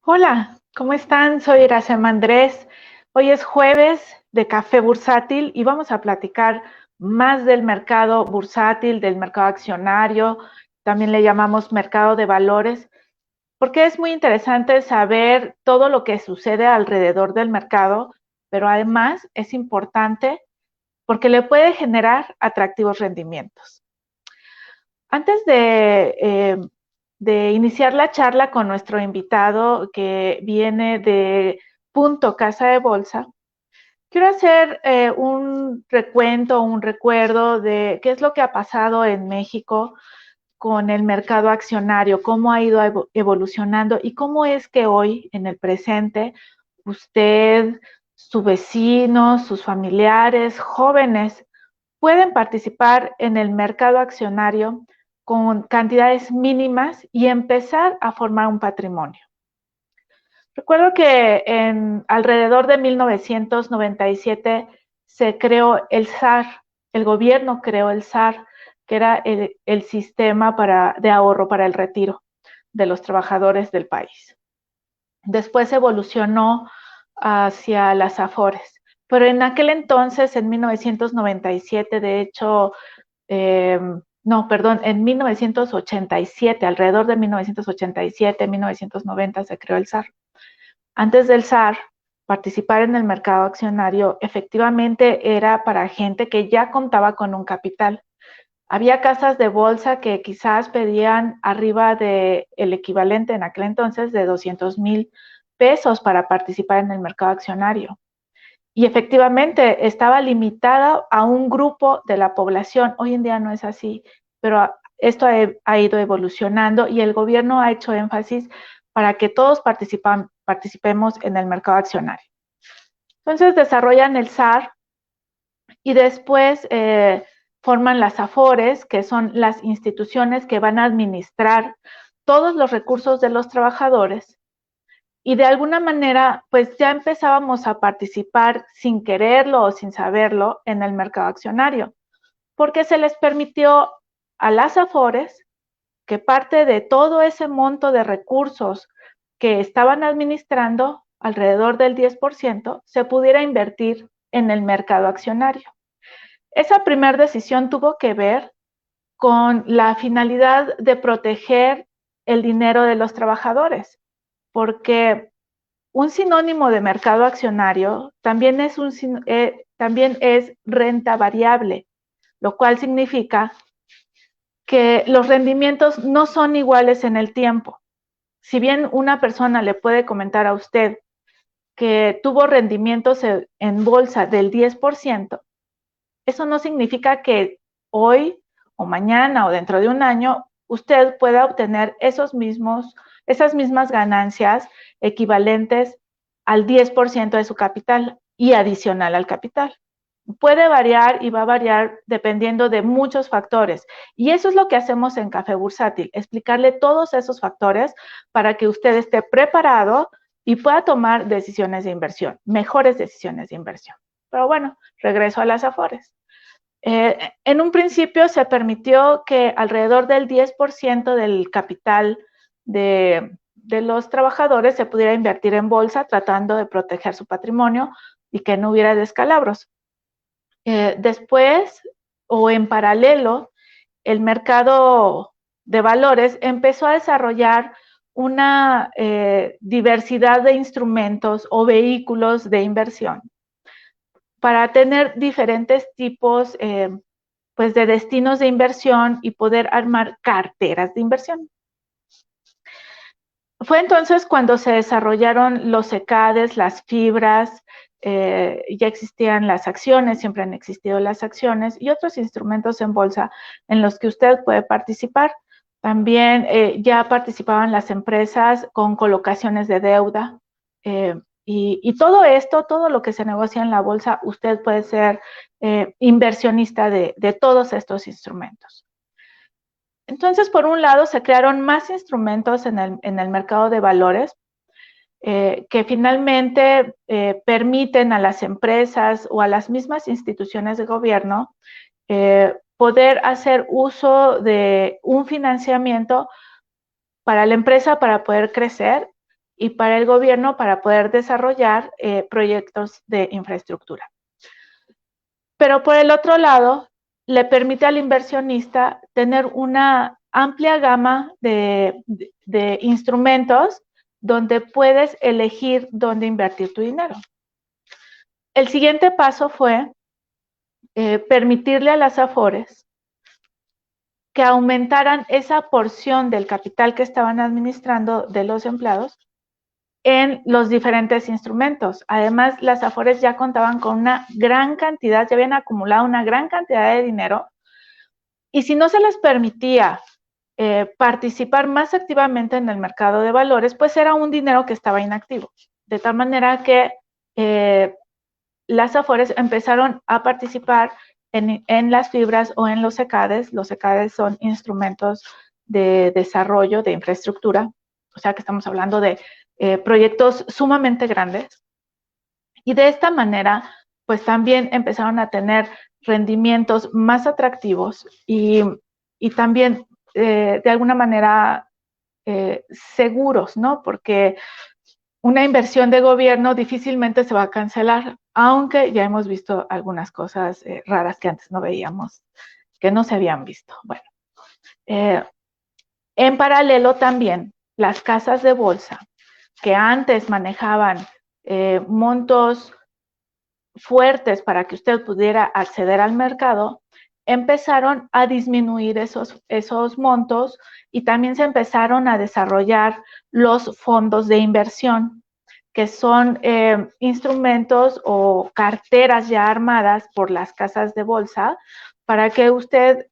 Hola, ¿cómo están? Soy Iracema Andrés. Hoy es jueves de Café Bursátil y vamos a platicar más del mercado bursátil, del mercado accionario, también le llamamos mercado de valores, porque es muy interesante saber todo lo que sucede alrededor del mercado, pero además es importante porque le puede generar atractivos rendimientos. Antes de iniciar la charla con nuestro invitado que viene de Punto Casa de Bolsa, quiero hacer un recuento, un recuerdo de qué es lo que ha pasado en México con el mercado accionario, cómo ha ido evolucionando y cómo es que hoy, en el presente, usted, su vecino, sus familiares, jóvenes, pueden participar en el mercado accionario con cantidades mínimas y empezar a formar un patrimonio. Recuerdo que alrededor de 1997 se creó el SAR, el gobierno creó el SAR, que era el sistema de ahorro para el retiro de los trabajadores del país. Después evolucionó hacia las AFORES, pero en aquel entonces, en 1997, de hecho, en 1987, alrededor de 1987, 1990 se creó el SAR. Antes del SAR, participar en el mercado accionario efectivamente era para gente que ya contaba con un capital. Había casas de bolsa que quizás pedían arriba del equivalente en aquel entonces de 200,000 pesos para participar en el mercado accionario. Y efectivamente estaba limitada a un grupo de la población. Hoy en día no es así, pero esto ha ido evolucionando y el gobierno ha hecho énfasis para que todos participemos en el mercado accionario. Entonces desarrollan el SAR y después forman las AFORES, que son las instituciones que van a administrar todos los recursos de los trabajadores. Y de alguna manera, pues ya empezábamos a participar sin quererlo o sin saberlo en el mercado accionario, porque se les permitió a las AFORES que parte de todo ese monto de recursos que estaban administrando, alrededor del 10%, se pudiera invertir en el mercado accionario. Esa primera decisión tuvo que ver con la finalidad de proteger el dinero de los trabajadores, porque un sinónimo de mercado accionario también es renta variable, lo cual significa que los rendimientos no son iguales en el tiempo. Si bien una persona le puede comentar a usted que tuvo rendimientos en bolsa del 10%, eso no significa que hoy o mañana o dentro de un año usted pueda obtener esas mismas ganancias equivalentes al 10% de su capital y adicional al capital. Puede variar y va a variar dependiendo de muchos factores. Y eso es lo que hacemos en Café Bursátil, explicarle todos esos factores para que usted esté preparado y pueda tomar decisiones de inversión, mejores decisiones de inversión. Pero bueno, regreso a las AFORES. En un principio se permitió que alrededor del 10% del capital de los trabajadores se pudiera invertir en bolsa tratando de proteger su patrimonio y que no hubiera descalabros. Después, o en paralelo, el mercado de valores empezó a desarrollar una diversidad de instrumentos o vehículos de inversión para tener diferentes tipos pues de destinos de inversión y poder armar carteras de inversión. Fue entonces cuando se desarrollaron los ECADES, las fibras, ya existían las acciones, siempre han existido las acciones y otros instrumentos en bolsa en los que usted puede participar. También ya participaban las empresas con colocaciones de deuda y todo esto, todo lo que se negocia en la bolsa, usted puede ser inversionista de todos estos instrumentos. Entonces, por un lado, se crearon más instrumentos en el mercado de valores que finalmente permiten a las empresas o a las mismas instituciones de gobierno poder hacer uso de un financiamiento para la empresa para poder crecer y para el gobierno para poder desarrollar proyectos de infraestructura. Pero por el otro lado, le permite al inversionista tener una amplia gama de instrumentos donde puedes elegir dónde invertir tu dinero. El siguiente paso fue permitirle a las Afores que aumentaran esa porción del capital que estaban administrando de los empleados en los diferentes instrumentos. Además, las Afores ya contaban con una gran cantidad, ya habían acumulado una gran cantidad de dinero, y si no se les permitía participar más activamente en el mercado de valores, pues era un dinero que estaba inactivo. De tal manera que las Afores empezaron a participar en las fibras o en los SECADES. Los SECADES son instrumentos de desarrollo de infraestructura, o sea que estamos hablando de proyectos sumamente grandes. Y de esta manera, pues también empezaron a tener rendimientos más atractivos y también de alguna manera seguros, ¿no? Porque una inversión de gobierno difícilmente se va a cancelar, aunque ya hemos visto algunas cosas raras que antes no veíamos, que no se habían visto. Bueno, en paralelo también, las casas de bolsa, que antes manejaban montos fuertes para que usted pudiera acceder al mercado, empezaron a disminuir esos montos y también se empezaron a desarrollar los fondos de inversión, que son instrumentos o carteras ya armadas por las casas de bolsa para que usted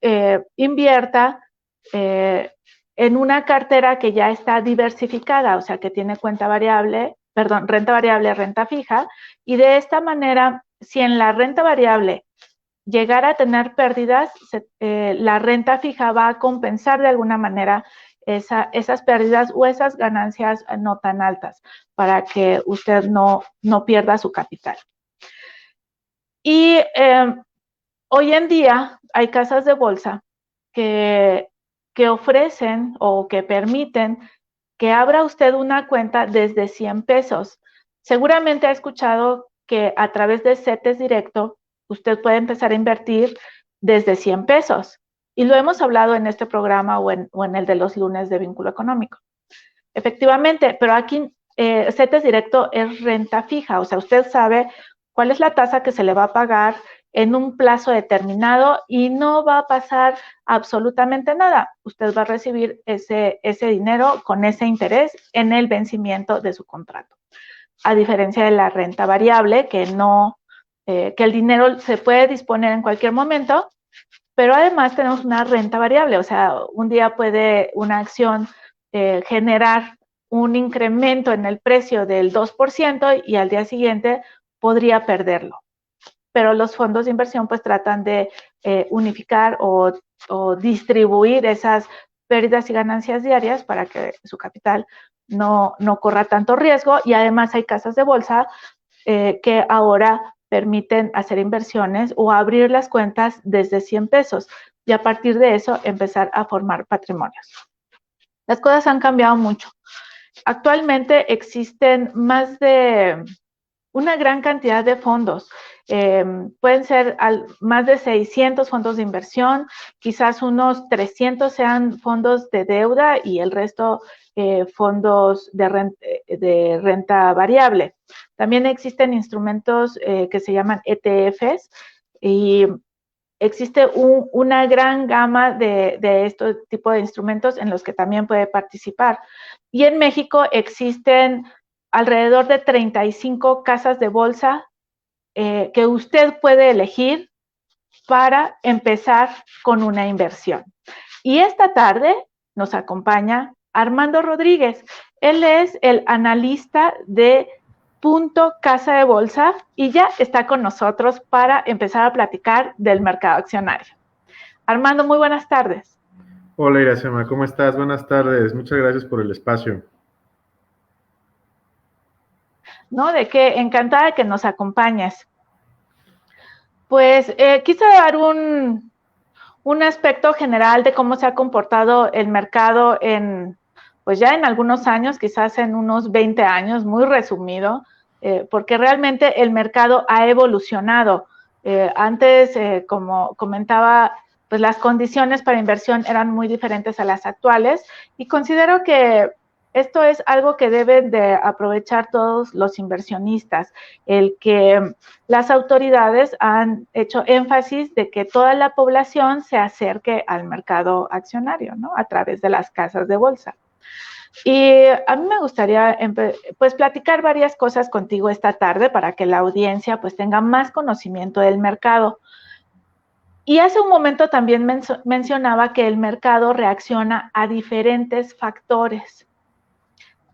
invierta en una cartera que ya está diversificada, o sea, que tiene renta variable, renta fija, y de esta manera, si en la renta variable llegara a tener pérdidas, la renta fija va a compensar de alguna manera esas pérdidas o esas ganancias no tan altas para que usted no pierda su capital. Y hoy en día hay casas de bolsa que ofrecen o que permiten que abra usted una cuenta desde 100 pesos. Seguramente ha escuchado que a través de CETES Directo usted puede empezar a invertir desde 100 pesos. Y lo hemos hablado en este programa o en el de los lunes de vínculo económico. Efectivamente, pero aquí CETES Directo es renta fija, o sea, usted sabe cuál es la tasa que se le va a pagar en un plazo determinado y no va a pasar absolutamente nada. Usted va a recibir ese dinero con ese interés en el vencimiento de su contrato. A diferencia de la renta variable, que el dinero se puede disponer en cualquier momento, pero además tenemos una renta variable, o sea, un día puede una acción generar un incremento en el precio del 2% y al día siguiente podría perderlo. Pero los fondos de inversión pues tratan de unificar o distribuir esas pérdidas y ganancias diarias para que su capital no corra tanto riesgo, y además hay casas de bolsa que ahora permiten hacer inversiones o abrir las cuentas desde 100 pesos y a partir de eso empezar a formar patrimonios. Las cosas han cambiado mucho. Actualmente existen más de una gran cantidad de fondos. Pueden ser más de 600 fondos de inversión, quizás unos 300 sean fondos de deuda y el resto fondos de renta variable. También existen instrumentos que se llaman ETFs y existe una gran gama de este tipo de instrumentos en los que también puede participar. Y en México existen alrededor de 35 casas de bolsa que usted puede elegir para empezar con una inversión. Y esta tarde nos acompaña Armando Rodríguez. Él es el analista de Punto Casa de Bolsa y ya está con nosotros para empezar a platicar del mercado accionario. Armando, muy buenas tardes. Hola Iracema, ¿cómo estás? Buenas tardes, muchas gracias por el espacio. No, de qué, encantada de que nos acompañes. Pues quise dar un aspecto general de cómo se ha comportado el mercado en pues ya en algunos años, quizás en unos 20 años, muy resumido, porque realmente el mercado ha evolucionado. Antes, como comentaba, pues las condiciones para inversión eran muy diferentes a las actuales y considero que esto es algo que deben de aprovechar todos los inversionistas, el que las autoridades han hecho énfasis de que toda la población se acerque al mercado accionario, ¿no? A través de las casas de bolsa. Y a mí me gustaría pues platicar varias cosas contigo esta tarde para que la audiencia pues tenga más conocimiento del mercado. Y hace un momento también mencionaba que el mercado reacciona a diferentes factores,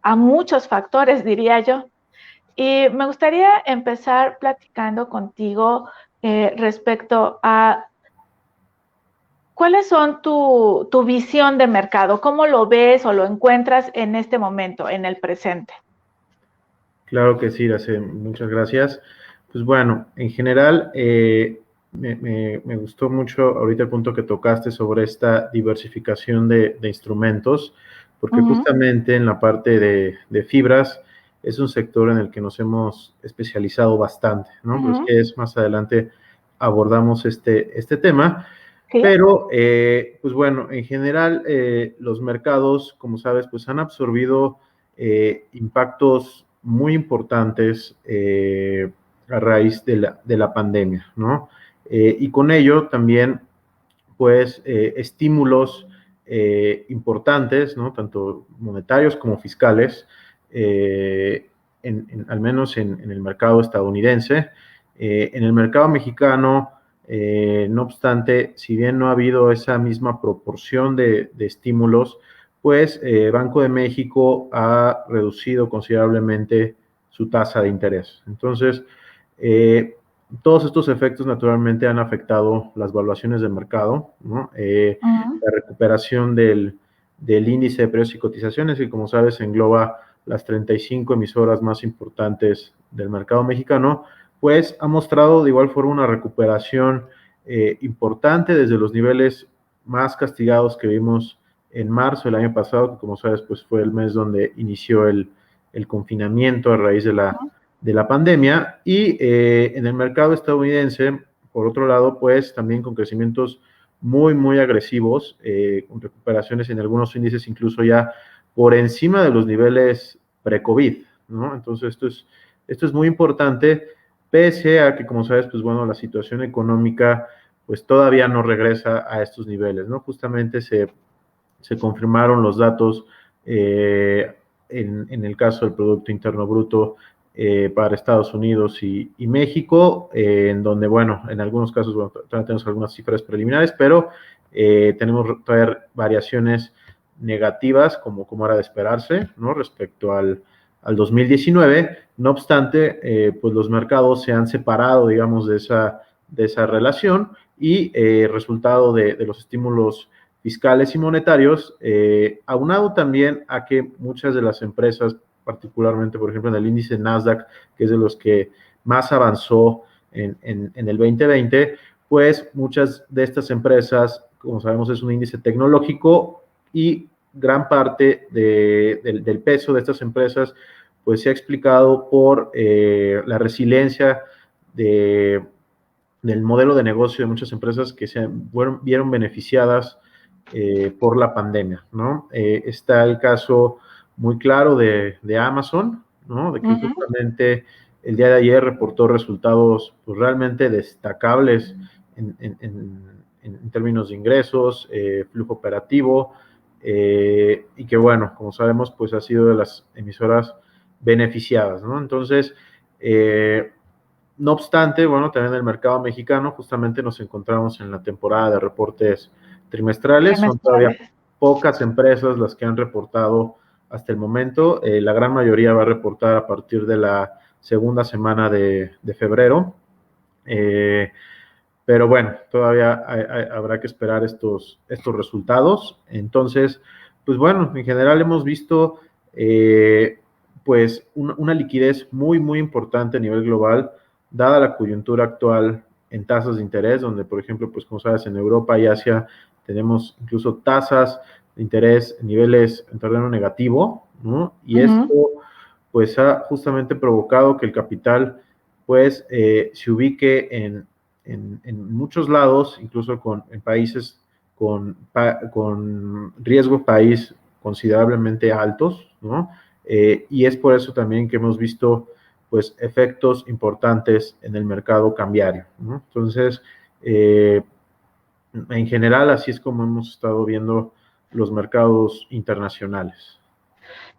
a muchos factores, diría yo. Y me gustaría empezar platicando contigo respecto a cuáles son tu visión de mercado, cómo lo ves o lo encuentras en este momento, en el presente. Claro que sí, Irace, muchas gracias. Pues bueno, en general, me gustó mucho ahorita el punto que tocaste sobre esta diversificación de instrumentos, porque justamente en la parte de fibras es un sector en el que nos hemos especializado bastante, ¿no? Pues que es más adelante abordamos este tema. ¿Sí? Pero, pues bueno, en general los mercados, como sabes, pues han absorbido impactos muy importantes a raíz de la pandemia, ¿no? Y con ello también, pues, estímulos importantes, ¿no? Tanto monetarios como fiscales, al menos en el mercado estadounidense. En el mercado mexicano, no obstante, si bien no ha habido esa misma proporción de estímulos, pues Banco de México ha reducido considerablemente su tasa de interés. Entonces, todos estos efectos naturalmente han afectado las valuaciones del mercado, ¿no? La recuperación del índice de precios y cotizaciones, que como sabes engloba las 35 emisoras más importantes del mercado mexicano, pues ha mostrado de igual forma una recuperación importante desde los niveles más castigados que vimos en marzo del año pasado, que como sabes, pues fue el mes donde inició el confinamiento a raíz de la pandemia, y en el mercado estadounidense, por otro lado, pues también con crecimientos muy, muy agresivos, con recuperaciones en algunos índices incluso ya por encima de los niveles pre-COVID, ¿no? Entonces esto es muy importante, pese a que, como sabes, pues bueno, la situación económica pues todavía no regresa a estos niveles, ¿no? Justamente se confirmaron los datos en el caso del Producto Interno Bruto para Estados Unidos y México, en donde, bueno, en algunos casos, bueno, todavía tenemos algunas cifras preliminares, pero tenemos todavía variaciones negativas, como era de esperarse, ¿no? Respecto al 2019. No obstante, pues los mercados se han separado, digamos, de esa relación, y resultado de los estímulos fiscales y monetarios, aunado también a que muchas de las empresas, particularmente, por ejemplo, en el índice Nasdaq, que es de los que más avanzó en el 2020, pues muchas de estas empresas, como sabemos, es un índice tecnológico, y gran parte del peso de estas empresas pues se ha explicado por la resiliencia del modelo de negocio de muchas empresas que vieron beneficiadas por la pandemia, ¿no? Está el caso muy claro de Amazon, ¿no? De que justamente el día de ayer reportó resultados pues, realmente destacables en términos de ingresos, flujo operativo, y que, bueno, como sabemos, pues ha sido de las emisoras beneficiadas, ¿no? Entonces, no obstante, bueno, también en el mercado mexicano justamente nos encontramos en la temporada de reportes trimestrales. Son todavía pocas empresas las que han reportado hasta el momento. La gran mayoría va a reportar a partir de la segunda semana de febrero. Pero bueno, todavía habrá que esperar estos resultados. Entonces, pues bueno, en general hemos visto pues una liquidez muy, muy importante a nivel global, dada la coyuntura actual en tasas de interés, donde, por ejemplo, pues como sabes, en Europa y Asia tenemos incluso tasas interés en niveles en terreno negativo, ¿no? Y esto pues ha justamente provocado que el capital pues se ubique en muchos lados, incluso en países con riesgo país considerablemente altos, ¿no? Y es por eso también que hemos visto pues efectos importantes en el mercado cambiario, ¿no? Entonces, en general, así es como hemos estado viendo los mercados internacionales.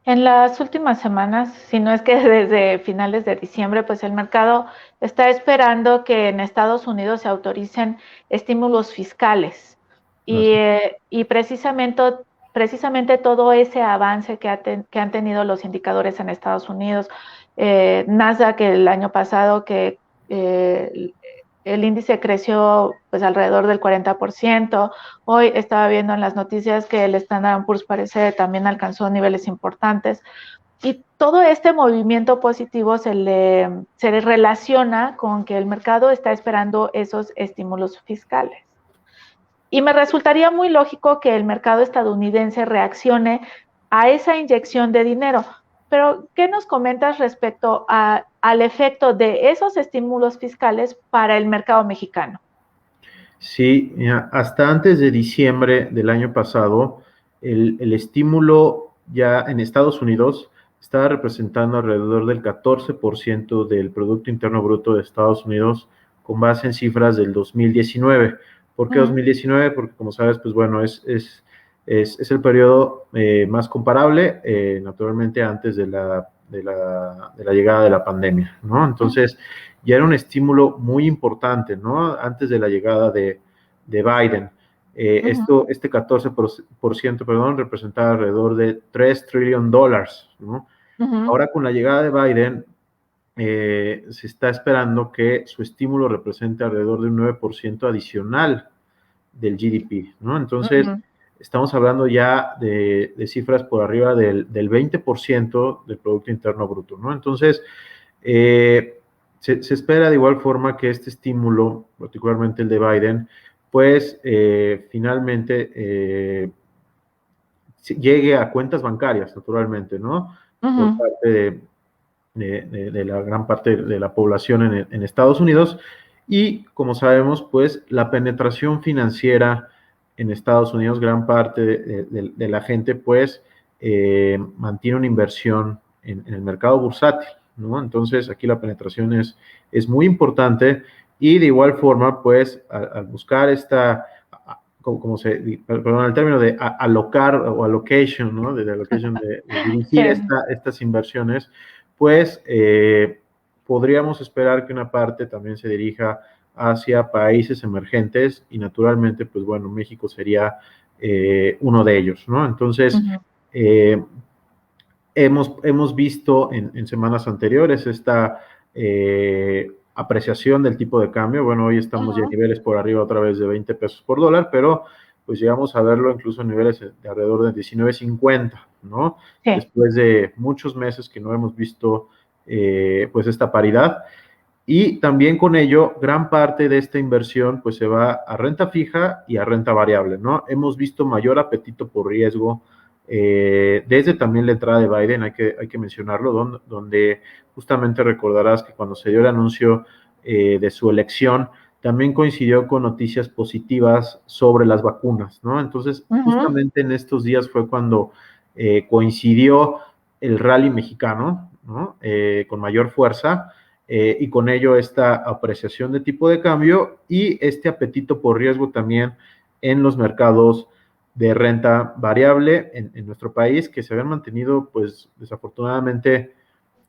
En las últimas semanas, si no es que desde finales de diciembre, pues el mercado está esperando que en Estados Unidos se autoricen estímulos fiscales y precisamente todo ese avance que han tenido los indicadores en Estados Unidos, Nasdaq el año pasado que el índice creció pues alrededor del 40%. Hoy estaba viendo en las noticias que el Standard & Poor's parece también alcanzó niveles importantes. Y todo este movimiento positivo se le relaciona con que el mercado está esperando esos estímulos fiscales. Y me resultaría muy lógico que el mercado estadounidense reaccione a esa inyección de dinero. Pero, ¿qué nos comentas respecto al efecto de esos estímulos fiscales para el mercado mexicano? Sí, hasta antes de diciembre del año pasado, el estímulo ya en Estados Unidos estaba representando alrededor del 14% del Producto Interno Bruto de Estados Unidos con base en cifras del 2019. ¿Por qué 2019? Porque como sabes, pues bueno, es el periodo más comparable, naturalmente antes de la llegada de la pandemia, ¿no? Entonces, ya era un estímulo muy importante, ¿no? Antes de la llegada de Biden. Este 14%, perdón, representaba alrededor de $3 trillion, ¿no? Ahora con la llegada de Biden, se está esperando que su estímulo represente alrededor de un 9% adicional del GDP, ¿no? Entonces, estamos hablando ya de cifras por arriba del 20% del Producto Interno Bruto, ¿no? Entonces, se espera de igual forma que este estímulo, particularmente el de Biden, pues finalmente llegue a cuentas bancarias, naturalmente, ¿no? Por parte de la gran parte de la población en Estados Unidos. Y como sabemos, pues la penetración financiera en Estados Unidos, gran parte de la gente, pues mantiene una inversión en el mercado bursátil, ¿no? Entonces, aquí la penetración es muy importante y de igual forma, pues, al buscar como perdón, el término de alocar o allocation, ¿no? De allocation, de dirigir estas inversiones, pues podríamos esperar que una parte también se dirija hacia países emergentes y naturalmente, pues bueno, México sería uno de ellos, ¿no? Entonces, hemos visto en semanas anteriores esta apreciación del tipo de cambio. Bueno, hoy estamos ya en niveles por arriba otra vez de 20 pesos por dólar, pero pues llegamos a verlo incluso en niveles de alrededor de 19.50, ¿no? Sí. Después de muchos meses que no hemos visto pues esta paridad. Y también con ello, gran parte de esta inversión pues se va a renta fija y a renta variable, ¿no? Hemos visto mayor apetito por riesgo desde también la entrada de Biden, hay que mencionarlo, donde justamente recordarás que cuando se dio el anuncio de su elección, también coincidió con noticias positivas sobre las vacunas, ¿no? Entonces, justamente en estos días fue cuando coincidió el rally mexicano, ¿no? Con mayor fuerza, y con ello esta apreciación de tipo de cambio y este apetito por riesgo también en los mercados de renta variable en nuestro país, que se habían mantenido, pues, desafortunadamente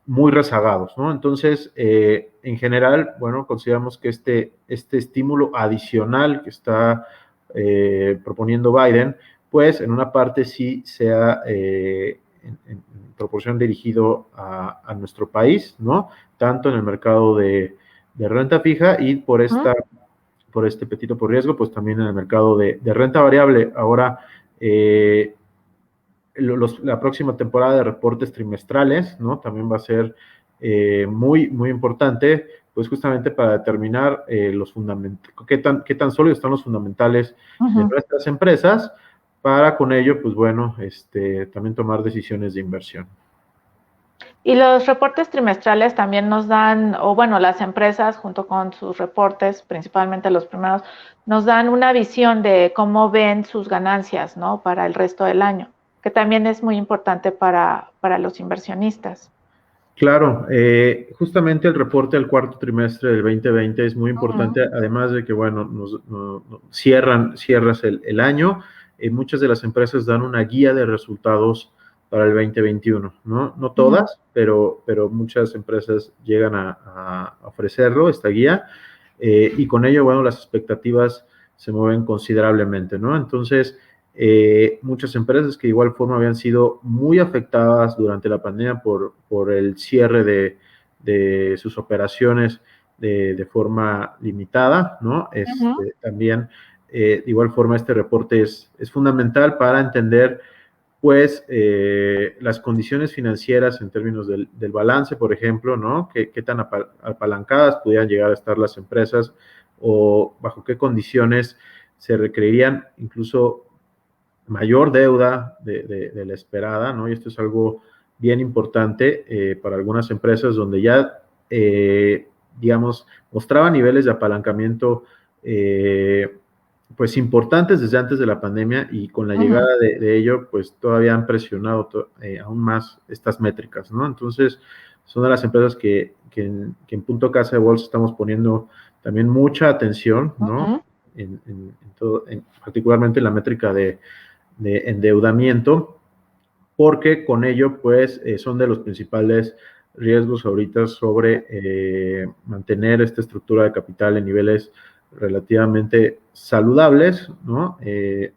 muy rezagados, ¿no? Entonces, en general, bueno, consideramos que este estímulo adicional que está proponiendo Biden, pues, en una parte sí sea en proporción dirigido a nuestro país, ¿no? Tanto en el mercado de renta fija y por este apetito por riesgo, pues también en el mercado de renta variable. Ahora, la próxima temporada de reportes trimestrales, ¿no? También va a ser muy, muy importante, pues justamente para determinar los fundamentos, qué tan sólidos están los fundamentales de nuestras empresas, para con ello, pues bueno, también tomar decisiones de inversión. Y los reportes trimestrales también nos dan, o bueno, las empresas junto con sus reportes, principalmente los primeros, nos dan una visión de cómo ven sus ganancias, ¿no? Para el resto del año, que también es muy importante para los inversionistas. Claro, justamente el reporte del cuarto trimestre del 2020 es muy importante, además de que, bueno, cierras el año, muchas de las empresas dan una guía de resultados para el 2021, ¿no? No todas, pero muchas empresas llegan a ofrecerlo, esta guía, y con ello, bueno, las expectativas se mueven considerablemente, ¿no? Entonces, muchas empresas que de igual forma habían sido muy afectadas durante la pandemia por el cierre de sus operaciones de forma limitada, ¿no? También, de igual forma, este reporte es fundamental para entender, pues, las condiciones financieras en términos del balance, por ejemplo, ¿no? ¿Qué tan apalancadas pudieran llegar a estar las empresas o bajo qué condiciones se requerirían incluso mayor deuda de la esperada, ¿no? Y esto es algo bien importante para algunas empresas donde ya, digamos, mostraba niveles de apalancamiento pues importantes desde antes de la pandemia y con la llegada de ello, pues todavía han presionado aún más estas métricas, ¿no? Entonces, son de las empresas que en Punto Casa de Bolsa estamos poniendo también mucha atención, ¿no? Particularmente en la métrica de endeudamiento, porque con ello, pues, son de los principales riesgos ahorita sobre mantener esta estructura de capital en niveles relativamente saludables, ¿no?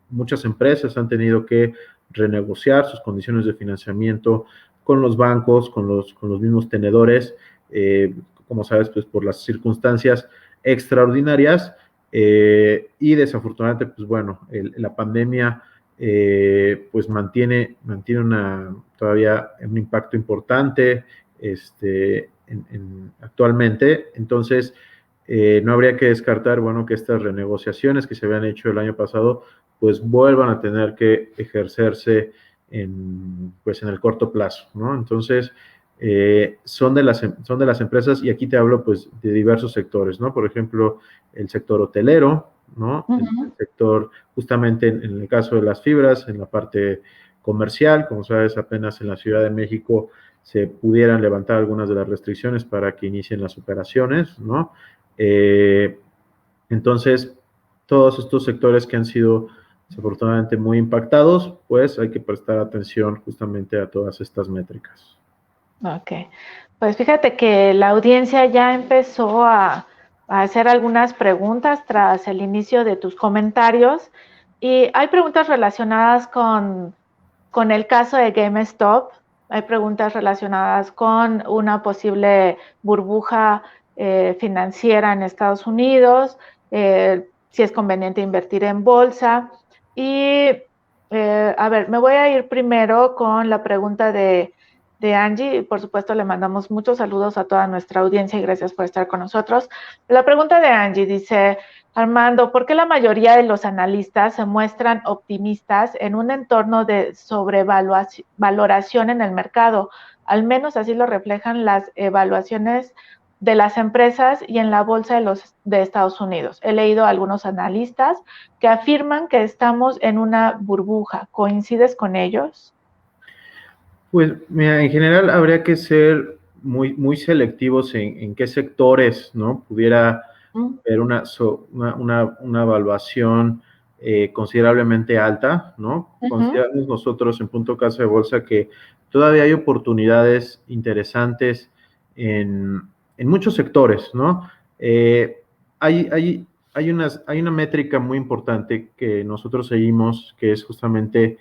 Muchas empresas han tenido que renegociar sus condiciones de financiamiento con los bancos, con los mismos tenedores, como sabes, pues por las circunstancias extraordinarias, y desafortunadamente, pues bueno, la pandemia pues mantiene todavía un impacto importante actualmente. Entonces, no habría que descartar, bueno, que estas renegociaciones que se habían hecho el año pasado, pues vuelvan a tener que ejercerse pues en el corto plazo, ¿no? Entonces, son de las empresas, y aquí te hablo pues de diversos sectores, ¿no? Por ejemplo, el sector hotelero, ¿no? El sector, justamente en el caso de las fibras, en la parte comercial, como sabes, apenas en la Ciudad de México se pudieran levantar algunas de las restricciones para que inicien las operaciones, ¿no? Entonces, todos estos sectores que han sido desafortunadamente muy impactados, pues hay que prestar atención justamente a todas estas métricas. Ok, pues fíjate que la audiencia ya empezó a hacer algunas preguntas tras el inicio de tus comentarios y hay preguntas relacionadas con el caso de GameStop, hay preguntas relacionadas con una posible burbuja financiera en Estados Unidos, si es conveniente invertir en bolsa. Y, a ver, me voy a ir primero con la pregunta de Angie. Por supuesto, le mandamos muchos saludos a toda nuestra audiencia y gracias por estar con nosotros. La pregunta de Angie dice: Armando, ¿por qué la mayoría de los analistas se muestran optimistas en un entorno de sobrevaloración en el mercado? Al menos así lo reflejan las evaluaciones de las empresas y en la bolsa de Estados Unidos. He leído a algunos analistas que afirman que estamos en una burbuja. ¿Coincides con ellos? Pues mira, en general habría que ser muy, muy selectivos en qué sectores, ¿no? Pudiera haber una evaluación considerablemente alta, ¿no? Consideramos nosotros en Punto Casa de Bolsa que todavía hay oportunidades interesantes en muchos sectores, ¿no? Hay una métrica muy importante que nosotros seguimos, que es justamente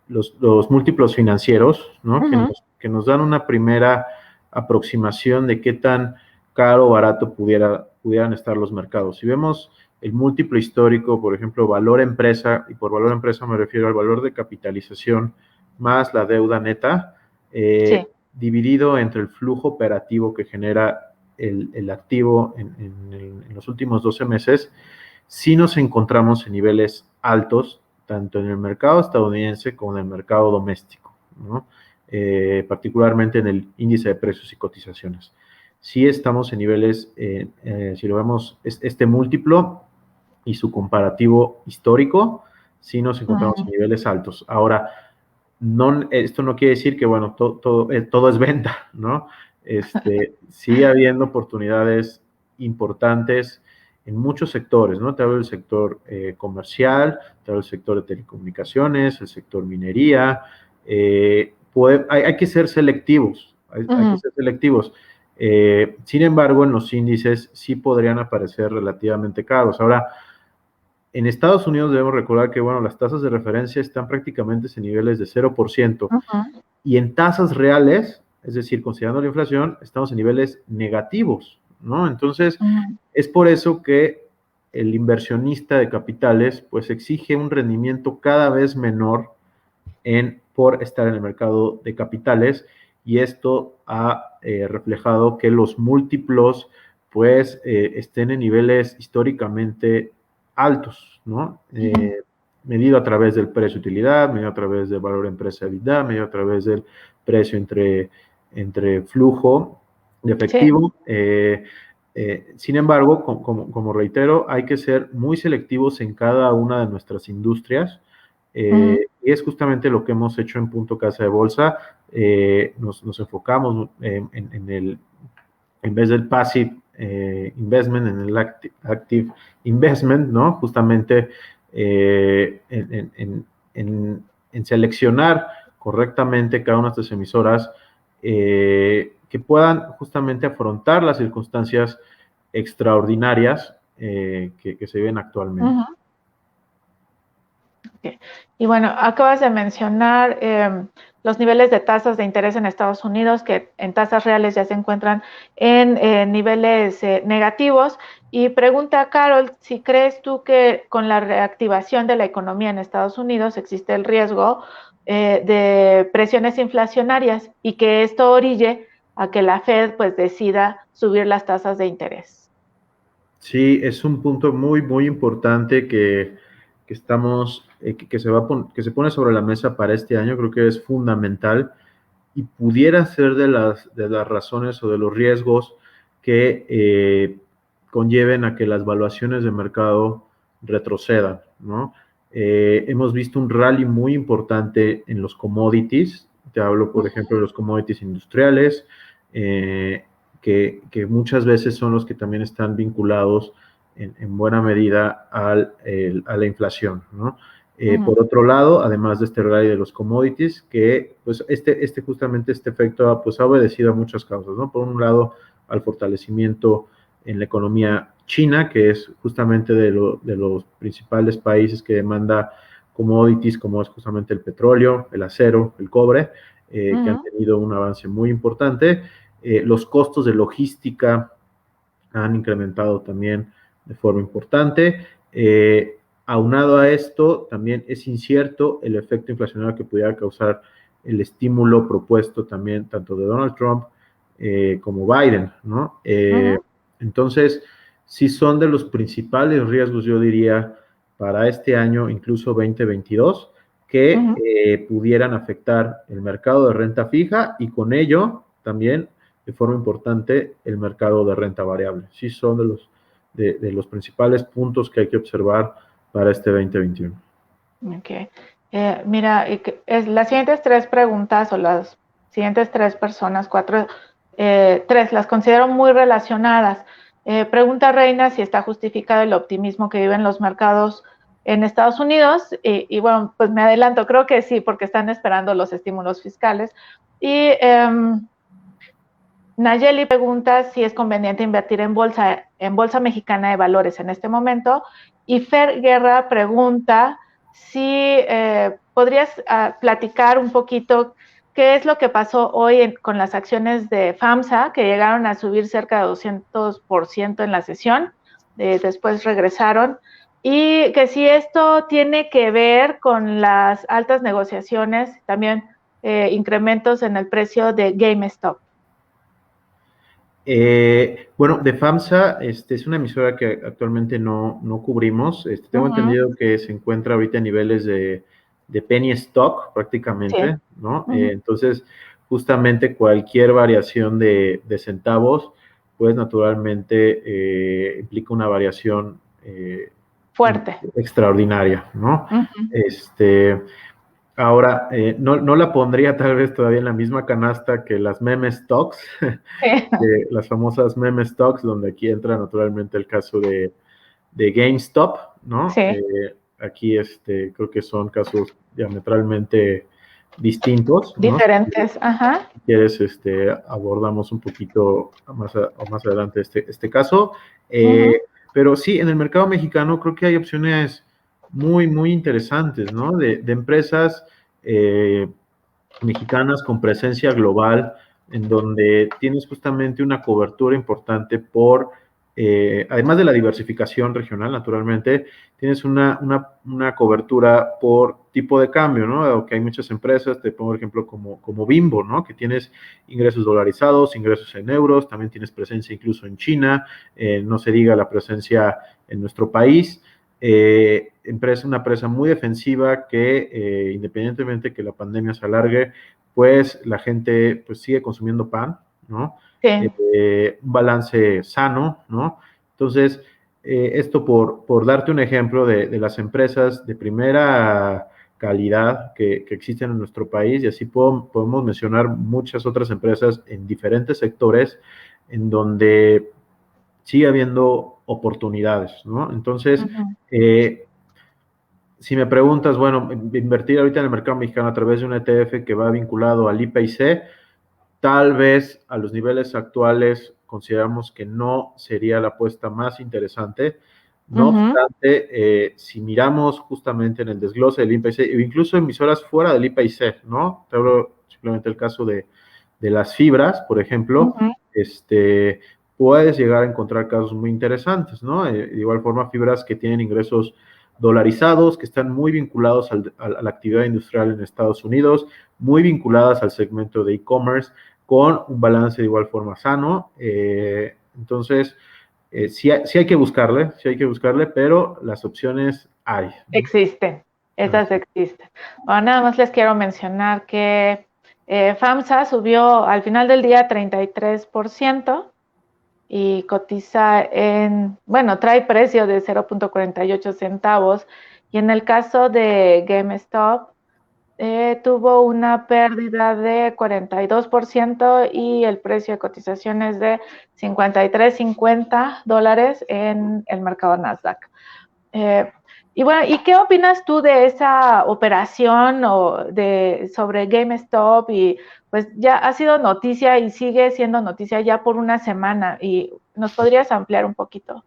los múltiplos financieros, ¿no? Que nos dan una primera aproximación de qué tan caro o barato pudieran estar los mercados. Si vemos el múltiplo histórico, por ejemplo, valor empresa, y por valor empresa me refiero al valor de capitalización más la deuda neta, Sí. dividido entre el flujo operativo que genera el activo en los últimos 12 meses, sí nos encontramos en niveles altos, tanto en el mercado estadounidense como en el mercado doméstico, ¿no? Particularmente en el índice de precios y cotizaciones. Sí estamos en niveles, si lo vemos, este múltiplo y su comparativo histórico, sí nos encontramos en niveles altos. Ahora, esto no quiere decir que, bueno, todo es venta, ¿no? Sigue habiendo oportunidades importantes en muchos sectores, ¿no? Te hablo del sector comercial, te hablo del sector de telecomunicaciones, el sector minería. Hay que ser selectivos, hay que ser selectivos. Sin embargo, en los índices sí podrían aparecer relativamente caros. Ahora, en Estados Unidos debemos recordar que, bueno, las tasas de referencia están prácticamente en niveles de 0%, y en tasas reales, es decir, considerando la inflación, estamos en niveles negativos, ¿no? Entonces, es por eso que el inversionista de capitales, pues, exige un rendimiento cada vez menor por estar en el mercado de capitales, y esto ha reflejado que los múltiplos, pues, estén en niveles históricamente altos, ¿no? Medido a través del precio-utilidad, medido a través del valor empresa-EBITDA, medido a través del precio entre flujo de efectivo. Sin embargo, como reitero, hay que ser muy selectivos en cada una de nuestras industrias. Y es justamente lo que hemos hecho en Punto Casa de Bolsa. Nos enfocamos en vez del passive investment, en el active investment, ¿no? Justamente en seleccionar correctamente cada una de estas emisoras que puedan justamente afrontar las circunstancias extraordinarias que se ven actualmente. Okay. Y bueno, acabas de mencionar los niveles de tasas de interés en Estados Unidos, que en tasas reales ya se encuentran en niveles negativos. Y pregunta Carol, si crees tú que con la reactivación de la economía en Estados Unidos existe el riesgo de presiones inflacionarias y que esto orille a que la Fed pues decida subir las tasas de interés. Sí, es un punto muy, muy importante que se pone sobre la mesa para este año. Creo que es fundamental y pudiera ser de las razones o de los riesgos que conlleven a que las valuaciones de mercado retrocedan, ¿no? Hemos visto un rally muy importante en los commodities. Te hablo, por ejemplo, de los commodities industriales, que muchas veces son los que también están vinculados en buena medida a la inflación, ¿no? Por otro lado, además de este rally de los commodities, que pues justamente este efecto pues, ha obedecido a muchas causas, ¿no? Por un lado, al fortalecimiento en la economía china, que es justamente de los principales países que demanda commodities, como es justamente el petróleo, el acero, el cobre, que han tenido un avance muy importante. Los costos de logística han incrementado también de forma importante. Aunado a esto, también es incierto el efecto inflacionario que pudiera causar el estímulo propuesto también tanto de Donald Trump como Biden, ¿no? Entonces, sí son de los principales riesgos, yo diría, para este año, incluso 2022, que pudieran afectar el mercado de renta fija y con ello también de forma importante el mercado de renta variable. Sí son de los principales puntos que hay que observar para este 2021. Ok. Mira, las siguientes tres preguntas o las siguientes tres personas, tres, las considero muy relacionadas. Pregunta Reina si está justificado el optimismo que viven los mercados en Estados Unidos y bueno, pues me adelanto, creo que sí, porque están esperando los estímulos fiscales. Y Nayeli pregunta si es conveniente invertir en bolsa mexicana de valores en este momento. Y Fer Guerra pregunta si podrías platicar un poquito qué es lo que pasó hoy con las acciones de FAMSA, que llegaron a subir cerca de 200% en la sesión, después regresaron, y que si esto tiene que ver con las altas negociaciones, también incrementos en el precio de GameStop. Bueno, de FAMSA, es una emisora que actualmente no cubrimos. Tengo Ujú, entendido que se encuentra ahorita a niveles de penny stock sí. prácticamente, ¿no? Ujú. Entonces, justamente cualquier variación de centavos, pues naturalmente implica una variación Fuerte. extraordinaria, ¿no? Ujú. Este, Ahora, no la pondría tal vez todavía en la misma canasta que las meme stocks, las famosas meme stocks, donde aquí entra naturalmente el caso de GameStop, ¿no? Sí, Aquí creo que son casos diametralmente distintos, ¿no? diferentes, ajá. Si quieres, abordamos un poquito más adelante este caso. Ujú, Pero sí, en el mercado mexicano creo que hay opciones muy interesantes, ¿no? De empresas eh, mexicanas con presencia global, en donde tienes justamente una cobertura importante además de la diversificación regional, naturalmente, tienes una cobertura por tipo de cambio, ¿no? Que hay muchas empresas, te pongo ejemplo como Bimbo, ¿no? Que tienes ingresos dolarizados, ingresos en euros, también tienes presencia incluso en China, no se diga la presencia en nuestro país. Una empresa muy defensiva que independientemente que la pandemia se alargue, pues la gente pues sigue consumiendo pan, ¿no? sí, Un balance sano, ¿no? Entonces, esto por darte un ejemplo de las empresas de primera calidad que existen en nuestro país, y así podemos mencionar muchas otras empresas en diferentes sectores en donde sigue habiendo oportunidades, ¿no? Entonces, ujú, eh, si me preguntas, bueno, invertir ahorita en el mercado mexicano a través de un ETF que va vinculado al IPC, tal vez a los niveles actuales consideramos que no sería la apuesta más interesante. No ujú, obstante, si miramos justamente en el desglose del IPC, o incluso emisoras fuera del IPC, ¿no? Te hablo simplemente el caso de las fibras, por ejemplo, ujú, puedes llegar a encontrar casos muy interesantes, ¿no? De igual forma, fibras que tienen ingresos dolarizados, que están muy vinculados a la actividad industrial en Estados Unidos, muy vinculadas al segmento de e-commerce, con un balance de igual forma sano. Entonces, sí hay que buscarle, sí hay que buscarle, pero las opciones hay, ¿no? existen, esas existen. Bueno, nada más les quiero mencionar que FAMSA subió al final del día 33% y cotiza bueno, trae precio de 0.48 centavos y en el caso de GameStop tuvo una pérdida de 42% y el precio de cotización es de $53.50 en el mercado Nasdaq. Eh, y bueno, ¿y qué opinas tú de esa operación sobre GameStop? Y pues ya ha sido noticia y sigue siendo noticia ya por una semana. ¿Y nos podrías ampliar un poquito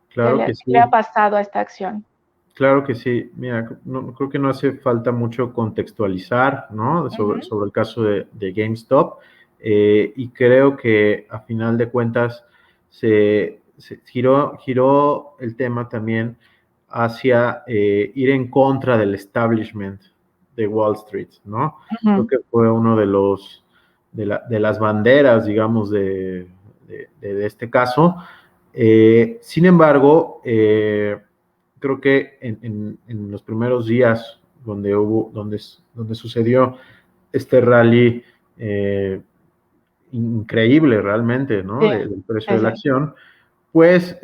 Claro que qué le ha sí. pasado a esta acción? Claro que sí. Mira, creo que no hace falta mucho contextualizar, ¿no? Ujú, Sobre el caso de GameStop. Y creo que a final de cuentas se giró el tema también hacia ir en contra del establishment de Wall Street, ¿no? Creo ujú, que fue uno de las banderas, digamos, de este caso. Sin embargo, creo que en los primeros días donde sucedió este rally eh, increíble realmente, ¿no? sí, Del precio sí, de la sí. acción, pues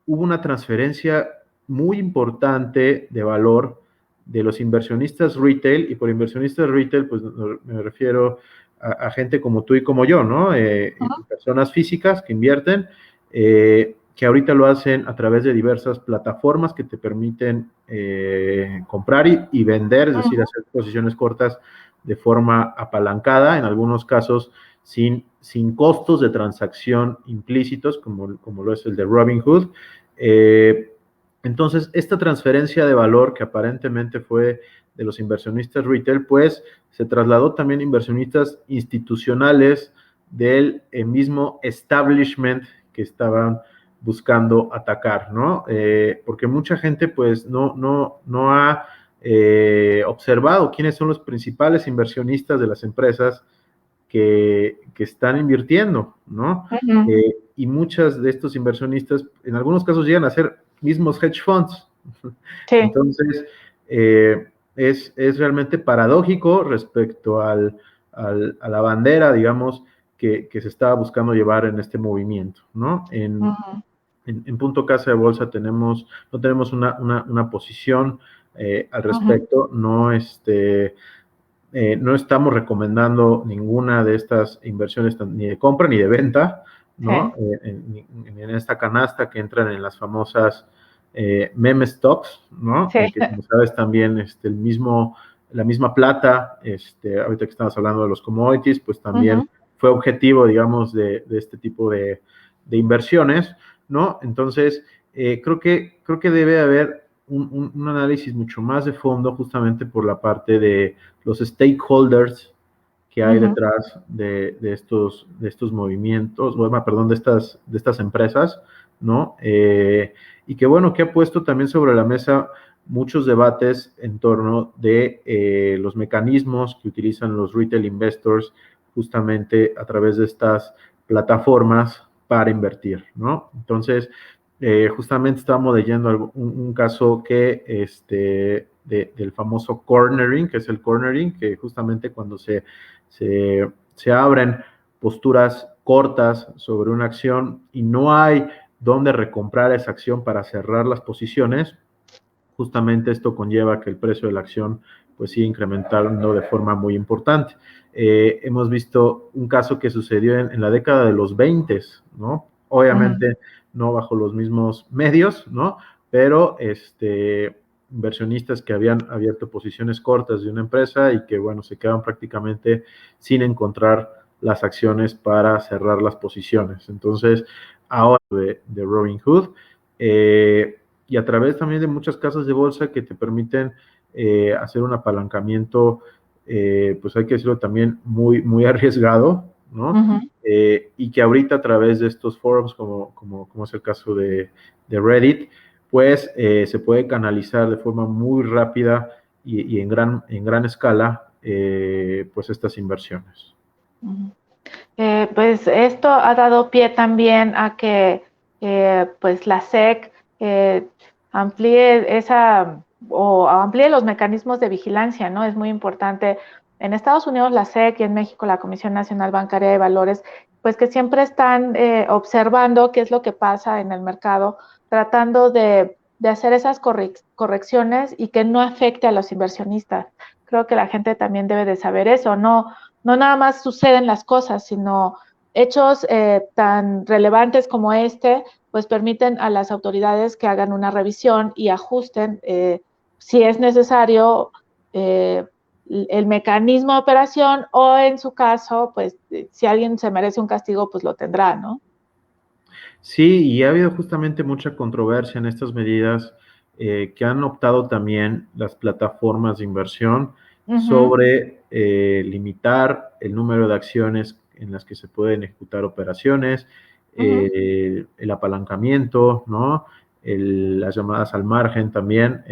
hubo una transferencia muy importante de valor de los inversionistas retail, y por inversionistas retail, pues me refiero a gente como tú y como yo, ¿no? Personas físicas que invierten, que ahorita lo hacen a través de diversas plataformas que te permiten comprar y vender, es decir, Ujú, hacer posiciones cortas de forma apalancada, en algunos casos sin costos de transacción implícitos, como lo es el de Robinhood. Entonces, esta transferencia de valor que aparentemente fue de los inversionistas retail, pues se trasladó también a inversionistas institucionales del mismo establishment que estaban buscando atacar, ¿no? Porque mucha gente pues no ha observado quiénes son los principales inversionistas de las empresas que están invirtiendo, ¿no? Y muchas de estos inversionistas, en algunos casos, llegan a ser mismos hedge funds. Sí. Entonces, es realmente paradójico respecto a la bandera, digamos, que se estaba buscando llevar en este movimiento, ¿no? En Punto Casa de Bolsa no tenemos una posición al respecto, no estamos recomendando ninguna de estas inversiones ni de compra ni de venta, ¿no? Sí. En esta canasta que entran en las famosas meme stocks, ¿no? Sí. Que como sabes también la misma plata, ahorita que estamos hablando de los commodities, pues también fue objetivo, digamos, de este tipo de inversiones, ¿no? Entonces, creo que debe haber un análisis mucho más de fondo justamente por la parte de los stakeholders que hay detrás de estos movimientos, perdón, de estas empresas, ¿no? Y que bueno, que ha puesto también sobre la mesa muchos debates en torno de los mecanismos que utilizan los retail investors justamente a través de estas plataformas para invertir, ¿no? Entonces, justamente estábamos leyendo un caso que del famoso cornering, que es el cornering, que justamente cuando se abren posturas cortas sobre una acción y no hay dónde recomprar esa acción para cerrar las posiciones, justamente esto conlleva que el precio de la acción pues sigue incrementando de forma muy importante. Hemos visto un caso que sucedió en la década de los 20, ¿no? Obviamente no bajo los mismos medios, ¿no? Pero inversionistas que habían abierto posiciones cortas de una empresa y que, bueno, se quedaban prácticamente sin encontrar las acciones para cerrar las posiciones. Entonces, ahora de Robinhood, y a través también de muchas casas de bolsa que te permiten hacer un apalancamiento, pues hay que decirlo también, muy, muy arriesgado, ¿no? Y que ahorita a través de estos foros, como es el caso de Reddit, pues se puede canalizar de forma muy rápida y en gran escala, pues estas inversiones. Pues esto ha dado pie también a que pues la SEC amplíe amplíe los mecanismos de vigilancia, ¿no? Es muy importante. En Estados Unidos la SEC y en México la Comisión Nacional Bancaria de Valores, pues que siempre están observando qué es lo que pasa en el mercado, tratando de hacer esas correcciones y que no afecte a los inversionistas. Creo que la gente también debe de saber eso, no nada más suceden las cosas, sino hechos tan relevantes como pues permiten a las autoridades que hagan una revisión y ajusten, si es necesario, el mecanismo de operación o en su caso, pues si alguien se merece un castigo, pues lo tendrá, ¿no? Sí, y ha habido justamente mucha controversia en estas medidas que han optado también las plataformas de inversión sobre limitar el número de acciones en las que se pueden ejecutar operaciones, el apalancamiento, ¿no? Las llamadas al margen también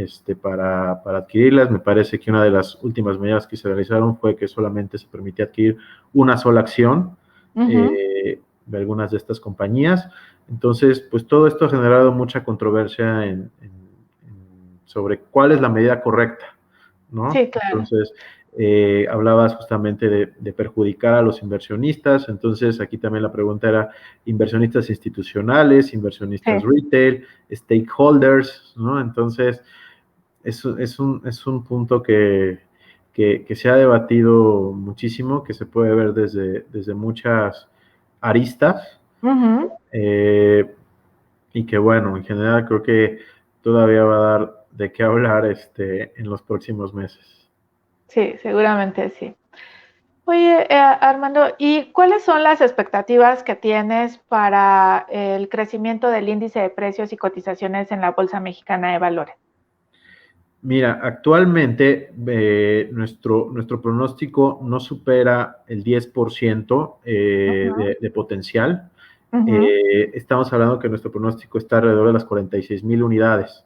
para adquirirlas. Me parece que una de las últimas medidas que se realizaron fue que solamente se permitía adquirir una sola acción de algunas de estas compañías. Entonces, pues todo esto ha generado mucha controversia sobre cuál es la medida correcta, ¿no? Sí, claro. Entonces, hablabas justamente de perjudicar a los inversionistas. Entonces, aquí también la pregunta era inversionistas institucionales, inversionistas retail, stakeholders, ¿no? Entonces, es un punto que se ha debatido muchísimo, que se puede ver desde muchas aristas. Y que bueno, en general creo que todavía va a dar de qué hablar en los próximos meses. Sí, seguramente sí. Oye, Armando, ¿y cuáles son las expectativas que tienes para el crecimiento del índice de precios y cotizaciones en la Bolsa Mexicana de Valores? Mira, actualmente nuestro pronóstico no supera el 10% de potencial. Estamos hablando que nuestro pronóstico está alrededor de las 46,000 unidades.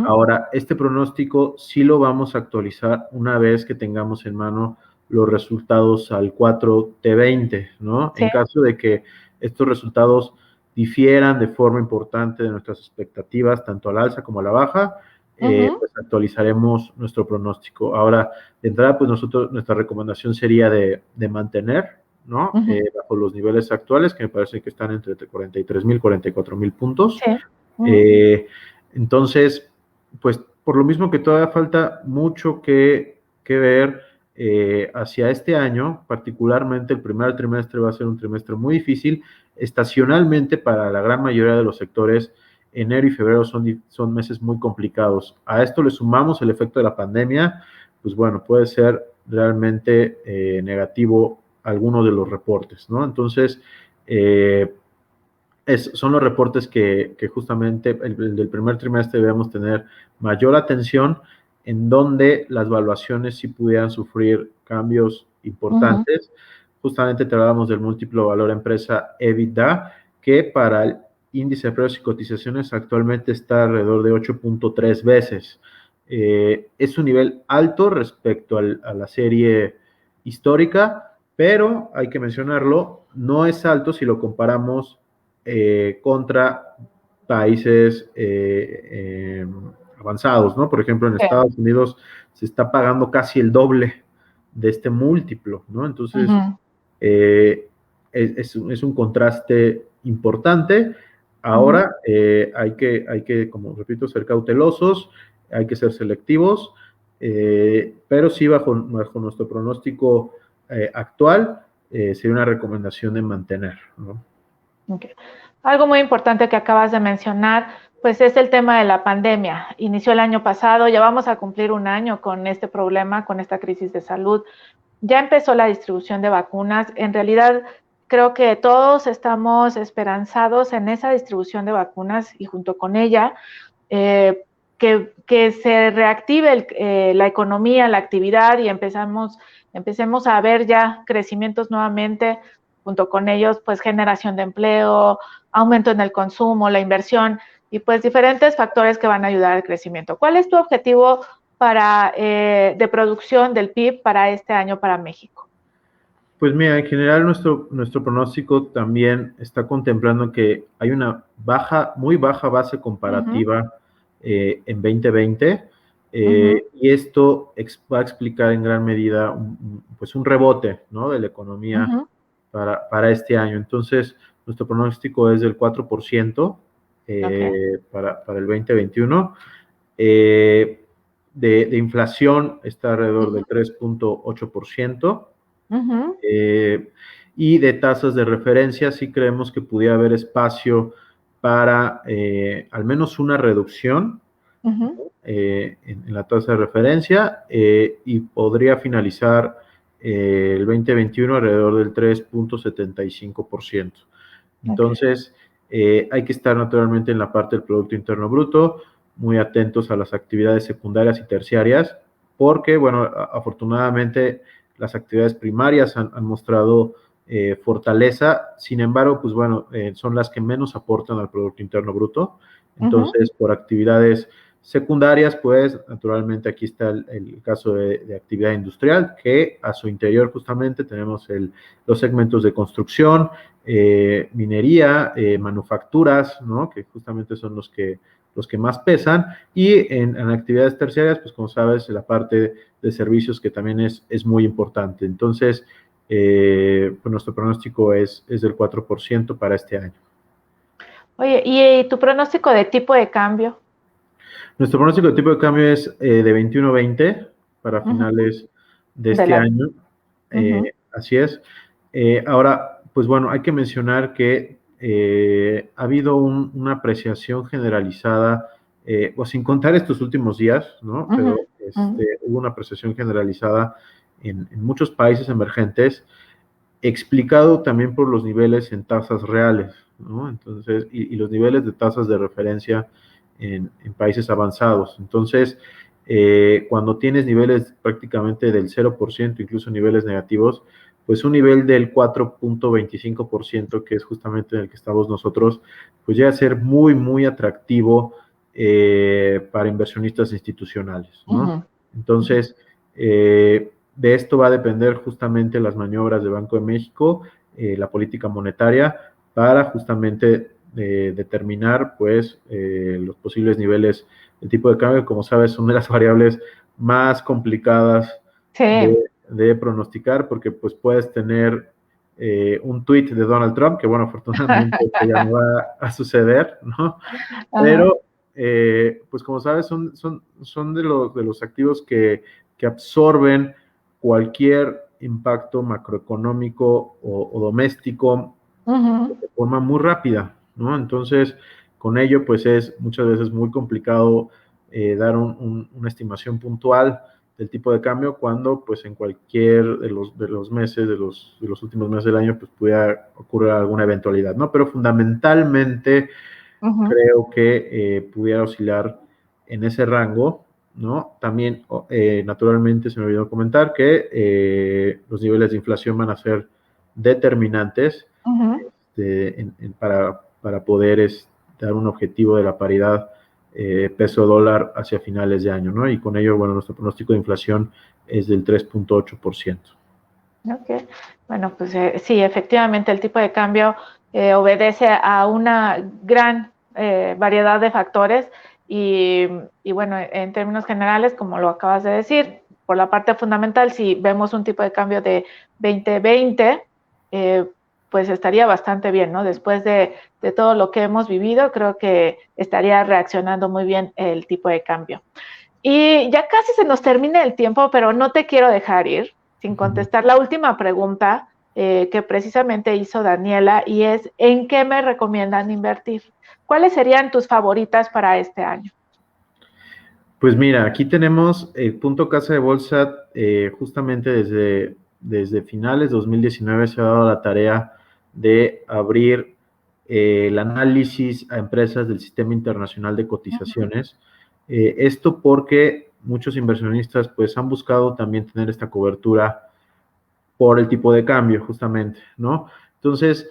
Ahora, este pronóstico sí lo vamos a actualizar una vez que tengamos en mano los resultados al 4T20, ¿no? Sí. En caso de que estos resultados difieran de forma importante de nuestras expectativas, tanto al alza como a la baja, pues actualizaremos nuestro pronóstico. Ahora, de entrada, pues nuestra recomendación sería de mantener, ¿no? Bajo los niveles actuales, que me parece que están entre 43,000, 44,000 puntos. Sí. Entonces, pues por lo mismo que todavía falta mucho que ver hacia este año, particularmente el primer trimestre va a ser un trimestre muy difícil. Estacionalmente, para la gran mayoría de los sectores, enero y febrero son meses muy complicados. A esto le sumamos el efecto de la pandemia, pues bueno, puede ser realmente negativo alguno de los reportes, ¿no? Entonces, son los reportes que justamente el del primer trimestre debemos tener mayor atención, en donde las valuaciones sí pudieran sufrir cambios importantes. Justamente te hablábamos del múltiplo valor empresa EBITDA, que para el índice de precios y cotizaciones actualmente está alrededor de 8.3 veces. Es un nivel alto respecto a la serie histórica, pero hay que mencionarlo, no es alto si lo comparamos contra países avanzados, ¿no? Por ejemplo, en Estados Unidos se está pagando casi el doble de este múltiplo, ¿no? Entonces, es un contraste importante. Ahora hay que, como repito, ser cautelosos, hay que ser selectivos, pero sí bajo nuestro pronóstico actual, sería una recomendación de mantener, ¿no? Okay. Algo muy importante que acabas de mencionar, pues es el tema de la pandemia. Inició el año pasado, ya vamos a cumplir un año con este problema, con esta crisis de salud. Ya empezó la distribución de vacunas. En realidad, creo que todos estamos esperanzados en esa distribución de vacunas y junto con ella, que se reactive la economía, la actividad y empecemos a ver ya crecimientos nuevamente, junto con ellos, pues generación de empleo, aumento en el consumo, la inversión y pues diferentes factores que van a ayudar al crecimiento. ¿Cuál es tu objetivo de producción del PIB para este año para México? Pues mira, en general nuestro pronóstico también está contemplando que hay una muy baja base comparativa en 2020, y esto va a explicar en gran medida pues un rebote, ¿no?, de la economía para este año. Entonces, nuestro pronóstico es del 4% para el 2021. De inflación está alrededor del 3.8%. Y de tasas de referencia sí creemos que pudiera haber espacio para al menos una reducción en la tasa de referencia, y podría finalizar el 2021 alrededor del 3.75%. Entonces, hay que estar naturalmente en la parte del Producto Interno Bruto, muy atentos a las actividades secundarias y terciarias, porque, bueno, afortunadamente las actividades primarias han mostrado fortaleza. Sin embargo, pues bueno, son las que menos aportan al Producto Interno Bruto. Entonces, por actividades secundarias, pues naturalmente aquí está el caso de actividad industrial, que a su interior justamente tenemos los segmentos de construcción, minería, manufacturas, ¿no?, que justamente son los que más pesan, y en actividades terciarias, pues como sabes, la parte de servicios, que también es muy importante. Entonces, pues nuestro pronóstico es del 4% para este año. Oye, ¿y tu pronóstico de tipo de cambio? Nuestro pronóstico de tipo de cambio es de 21.20 para finales de este año. Así es. Ahora, pues bueno, hay que mencionar que ha habido una apreciación generalizada, o sin contar estos últimos días, ¿no? Pero hubo una apreciación generalizada en muchos países emergentes, explicado también por los niveles en tasas reales, ¿no? Entonces, y los niveles de tasas de referencia en países avanzados. Entonces, cuando tienes niveles prácticamente del 0%, incluso niveles negativos, pues un nivel del 4.25%, que es justamente en el que estamos nosotros, pues llega a ser muy, muy atractivo para inversionistas institucionales, ¿no? Entonces, de esto va a depender justamente las maniobras del Banco de México, la política monetaria, para justamente determinar pues los posibles niveles de tipo de cambio. Como sabes, son de las variables más complicadas Sí. de pronosticar, porque pues puedes tener un tuit de Donald Trump, que bueno, afortunadamente esto ya no va a suceder, ¿no? Pero, pues como sabes, son de los activos que absorben cualquier impacto macroeconómico o doméstico de forma muy rápida, ¿no? Entonces, con ello, pues es muchas veces muy complicado dar una estimación puntual del tipo de cambio cuando, pues, en cualquier de los meses, de los últimos meses del año, pues, pudiera ocurrir alguna eventualidad, ¿no? Pero fundamentalmente creo que pudiera oscilar en ese rango, ¿no? También, naturalmente, se me olvidó comentar que los niveles de inflación van a ser determinantes para poder dar un objetivo de la paridad peso-dólar hacia finales de año, ¿no? Y con ello, bueno, nuestro pronóstico de inflación es del 3.8%. Ok, bueno, pues sí, efectivamente el tipo de cambio obedece a una gran variedad de factores y bueno, en términos generales, como lo acabas de decir, por la parte fundamental, si vemos un tipo de cambio de 2020, pues estaría bastante bien, ¿no? Después de todo lo que hemos vivido, creo que estaría reaccionando muy bien el tipo de cambio. Y ya casi se nos termina el tiempo, pero no te quiero dejar ir sin contestar la última pregunta que precisamente hizo Daniela, y es, ¿en qué me recomiendan invertir? ¿Cuáles serían tus favoritas para este año? Pues mira, aquí tenemos el punto Casa de Bolsa, justamente desde finales de 2019 se ha dado la tarea de abrir el análisis a empresas del Sistema Internacional de Cotizaciones. Esto porque muchos inversionistas pues han buscado también tener esta cobertura por el tipo de cambio, justamente, ¿no? Entonces,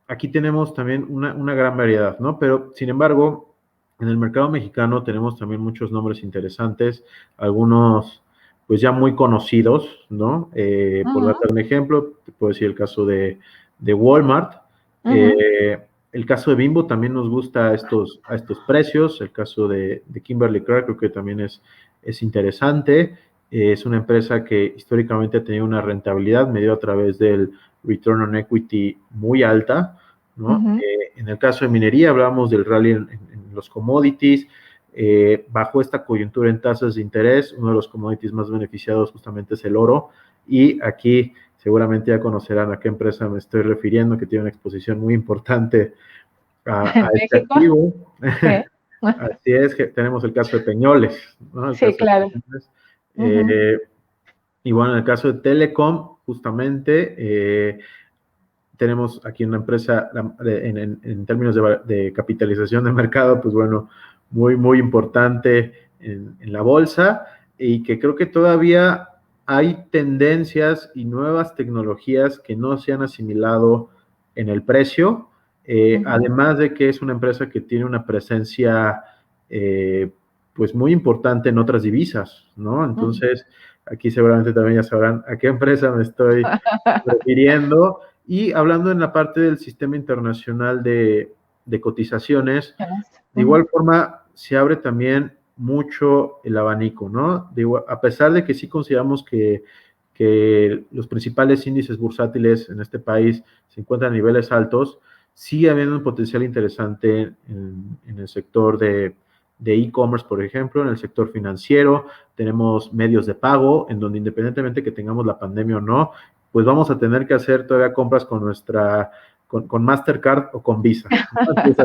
aquí tenemos también una gran variedad, ¿no? Pero, sin embargo, en el mercado mexicano tenemos también muchos nombres interesantes, algunos pues ya muy conocidos, ¿no? Por darte un ejemplo, te puedo decir el caso de Walmart. El caso de Bimbo también nos gusta a estos precios. El caso de Kimberly Clark creo que también es interesante. Es una empresa que históricamente ha tenido una rentabilidad medida a través del return on equity muy alta, ¿no? En el caso de minería hablábamos del rally en los commodities. Bajo esta coyuntura en tasas de interés, uno de los commodities más beneficiados justamente es el oro, y aquí seguramente ya conocerán a qué empresa me estoy refiriendo, que tiene una exposición muy importante a este activo. Sí. Así es, que tenemos el caso de Peñoles, ¿no? El Sí, caso claro. de Peñoles. Y bueno, en el caso de Telecom, justamente, tenemos aquí una empresa en términos de capitalización de mercado, pues bueno, muy, muy importante en la bolsa, y que creo que todavía hay tendencias y nuevas tecnologías que no se han asimilado en el precio, además de que es una empresa que tiene una presencia pues muy importante en otras divisas, ¿no? Entonces, aquí seguramente también ya sabrán a qué empresa me estoy refiriendo. Y hablando en la parte del sistema internacional de cotizaciones, de igual forma se abre también mucho el abanico, ¿no? A pesar de que sí consideramos que los principales índices bursátiles en este país se encuentran a niveles altos, sigue habiendo un potencial interesante en el sector de e-commerce, por ejemplo, en el sector financiero. Tenemos medios de pago, en donde independientemente que tengamos la pandemia o no, pues vamos a tener que hacer todavía compras con Mastercard o con Visa. Entonces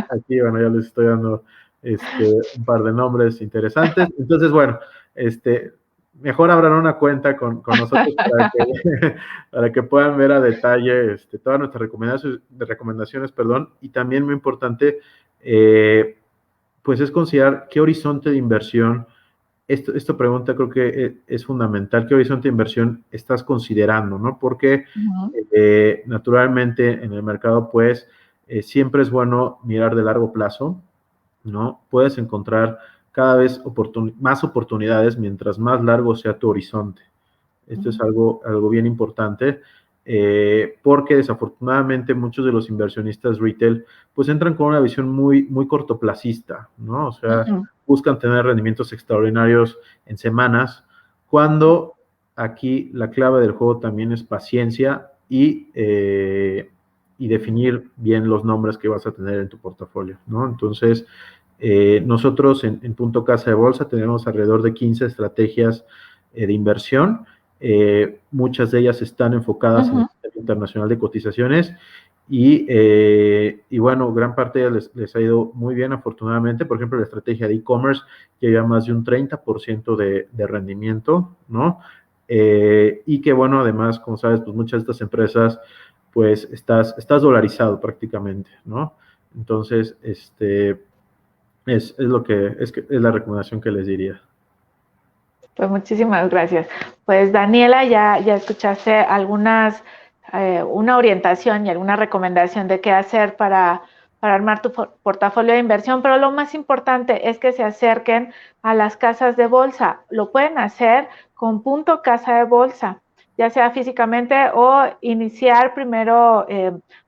aquí, bueno, ya les estoy dando un par de nombres interesantes. Entonces, bueno, mejor abran una cuenta con nosotros para que puedan ver a detalle todas nuestras recomendaciones, perdón, y también muy importante, pues es considerar qué horizonte de inversión. Esta pregunta creo que es fundamental. ¿Qué horizonte de inversión estás considerando, no? Porque naturalmente en el mercado, pues, siempre es bueno mirar de largo plazo, ¿no? Puedes encontrar cada vez más oportunidades mientras más largo sea tu horizonte. Esto es algo bien importante, porque desafortunadamente muchos de los inversionistas retail pues entran con una visión muy, muy cortoplacista, ¿no? O sea, buscan tener rendimientos extraordinarios en semanas, cuando aquí la clave del juego también es paciencia y definir bien los nombres que vas a tener en tu portafolio, ¿no? Entonces, nosotros en Punto Casa de Bolsa tenemos alrededor de 15 estrategias de inversión. Muchas de ellas están enfocadas en el Sistema Internacional de Cotizaciones y bueno, gran parte de ellas les ha ido muy bien, afortunadamente. Por ejemplo, la estrategia de e-commerce lleva más de un 30% de rendimiento, ¿no? Y que bueno, además, como sabes, pues muchas de estas empresas, pues estás dolarizado prácticamente, ¿no? Entonces, es la recomendación que les diría. Pues muchísimas gracias. Pues Daniela, ya escuchaste algunas, una orientación y alguna recomendación de qué hacer para armar tu portafolio de inversión, pero lo más importante es que se acerquen a las casas de bolsa. Lo pueden hacer con Punto Casa de Bolsa, ya sea físicamente o iniciar primero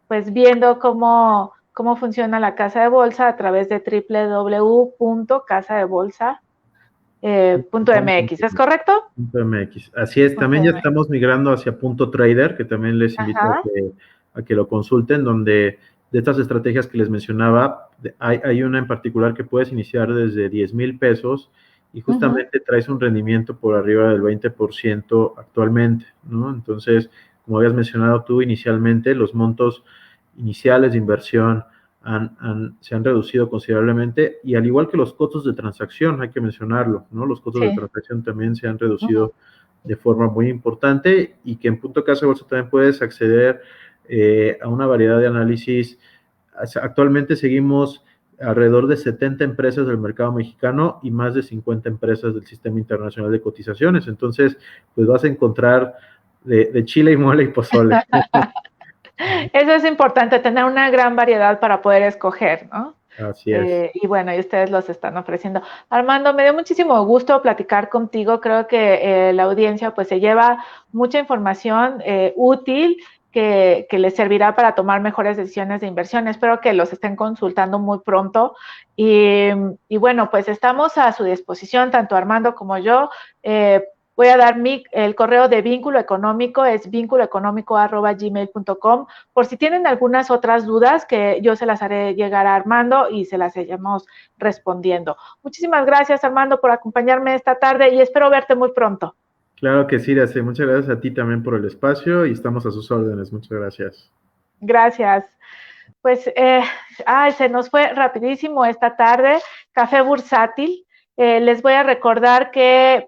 pues viendo cómo funciona la casa de bolsa a través de www.casadebolsa.mx, ¿es correcto? .mx, así es. También ya estamos migrando hacia Punto Trader, que también les invito a que lo consulten, donde de estas estrategias que les mencionaba, hay una en particular que puedes iniciar desde 10,000 pesos y justamente traes un rendimiento por arriba del 20% actualmente, ¿no? Entonces, como habías mencionado tú inicialmente, los montos iniciales de inversión se han reducido considerablemente, y al igual que los costos de transacción, hay que mencionarlo, ¿no? Los costos de transacción también se han reducido de forma muy importante, y que en Punto Casa de Bolsa también puedes acceder a una variedad de análisis. Actualmente seguimos alrededor de 70 empresas del mercado mexicano y más de 50 empresas del Sistema Internacional de Cotizaciones. Entonces, pues vas a encontrar de chile y mole y pozole. Eso es importante, tener una gran variedad para poder escoger, ¿no? Así es. Y bueno, y ustedes los están ofreciendo. Armando, me dio muchísimo gusto platicar contigo. Creo que la audiencia pues se lleva mucha información útil que les servirá para tomar mejores decisiones de inversión. Espero que los estén consultando muy pronto. Y bueno, pues estamos a su disposición, tanto Armando como yo. Voy a dar el correo de Vínculo Económico, es vinculoeconómico@gmail.com, por si tienen algunas otras dudas que yo se las haré llegar a Armando y se las iremos respondiendo. Muchísimas gracias, Armando, por acompañarme esta tarde y espero verte muy pronto. Claro que sí, Irace. Muchas gracias a ti también por el espacio y estamos a sus órdenes. Muchas gracias. Gracias. Pues, se nos fue rapidísimo esta tarde. Café bursátil. Les voy a recordar que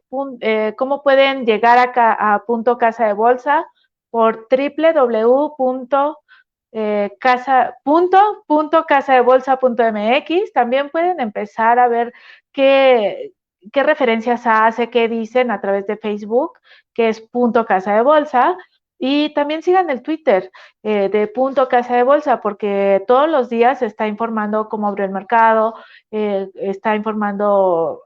cómo pueden llegar acá a Punto Casa de Bolsa por www.casadebolsa.mx. También pueden empezar a ver qué referencias hace, qué dicen a través de Facebook, que es Punto Casa de Bolsa. Y también sigan el Twitter de Punto Casa de Bolsa, porque todos los días se está informando cómo abrió el mercado, está informando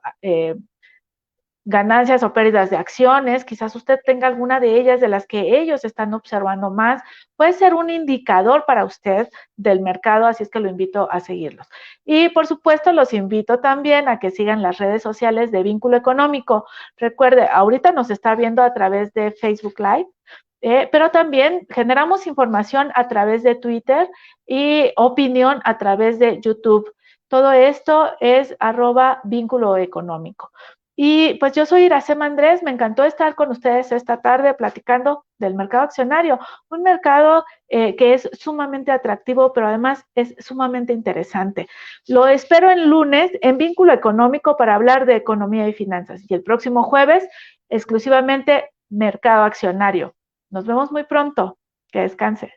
ganancias o pérdidas de acciones. Quizás usted tenga alguna de ellas de las que ellos están observando más. Puede ser un indicador para usted del mercado, así es que lo invito a seguirlos. Y por supuesto, los invito también a que sigan las redes sociales de Vínculo Económico. Recuerde, ahorita nos está viendo a través de Facebook Live. Pero también generamos información a través de Twitter y opinión a través de YouTube. Todo esto es @vínculo económico. Y pues yo soy Iracema Andrés, me encantó estar con ustedes esta tarde platicando del mercado accionario, un mercado que es sumamente atractivo, pero además es sumamente interesante. Lo espero el lunes en Vínculo Económico para hablar de economía y finanzas, y el próximo jueves exclusivamente mercado accionario. Nos vemos muy pronto. Que descanse.